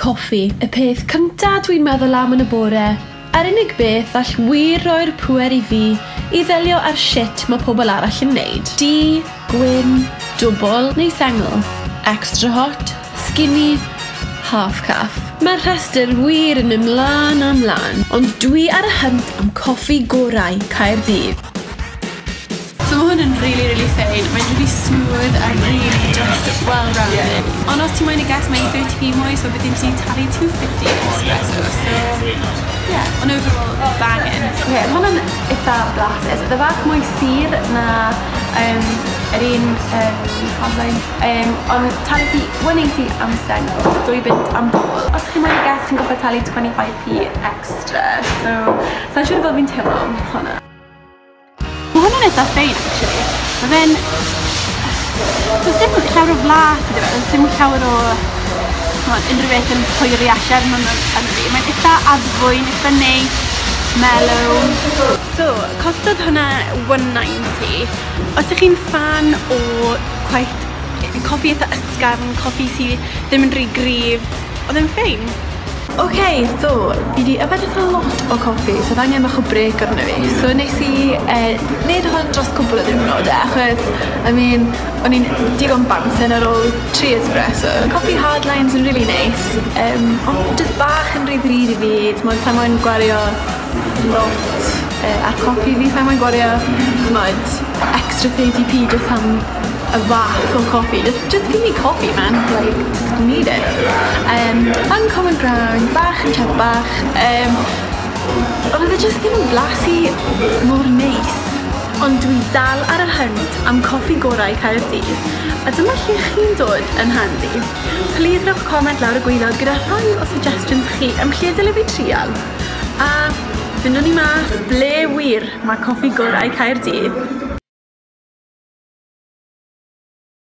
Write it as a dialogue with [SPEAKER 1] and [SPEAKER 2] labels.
[SPEAKER 1] coffi, y peth cyntaf dwi'n meddwl am yn y bore. Yr unig beth all wir roi'r pŵer I fi I ddelio ar shit mae pobl arall yn neud. Du, gwyn, dwbl neu sengl. Extra hot, skinny, half calf. Mae'r rhestr wir yn ymlaen a ymlaen, ond dwi ar y hynt am coffi gorau Caerdydd.
[SPEAKER 2] So mae hwn yn really thin, mae'n really smooth a really just well-rounded. Ond os ti'n moyn I guess, mae'n 30p mwy, so byddwn ti'n talu £2.50 espresso. So, yeah, on overall, banging.
[SPEAKER 1] Okay, mae hwnna'n eitha blasus. Bydd bach mwy sir na yr un hotline. Ond talu ti 180 am sengl, 2 bint am dwbl. Os chi'n moyn I guess, chi'n goffa talu 25p extra. So, sa'n siŵr fel fi'n teimlo am hwnna.
[SPEAKER 2] Mae hwnna'n eitha ffein, actually. Mae fe'n... Does dim llawer o flas iddo fe, does dim llawer o... unrhyw beth yn hwyri allan yn fi. Mae'n eitha adfwyn, eitha neis, mellow. So, costodd hwnna £1.90. Os ydych chi'n fan o coffi eitha ysgafn, coffi sydd ddim yn rhy gryf, oedd e'n ffein.
[SPEAKER 1] Okay, so, fi di yfed eitha lot o coffi, so angen bach o break arno fi. So nes I wneud hwn dros cwbl o ddiwrnod, achos, o'n i'n digon bouncing ar ôl 3 espresso. Coffi hardlines yn really nice, ond jyst bach yn rhy ddrud I fi, sa'n moyn gwario lot ar coffi fi, sa'n moyn gwario extra 30p jyst am a fath o coffi. Just give me coffee, man. Like, just need it. Uncommon ground, bach yn chap bach. Ond oedd e just ddim yn blasu mor neis. Ond dwi dal ar y hynt am coffi gorau Caerdydd. A dyma lle chi'n dod yn handi. Please rhowch comment lawr y gwaelod gyda rhai o suggestions chi am lle dyle fi trial. A fyndwn ni mas ble wir mae coffi gorau Caerdydd.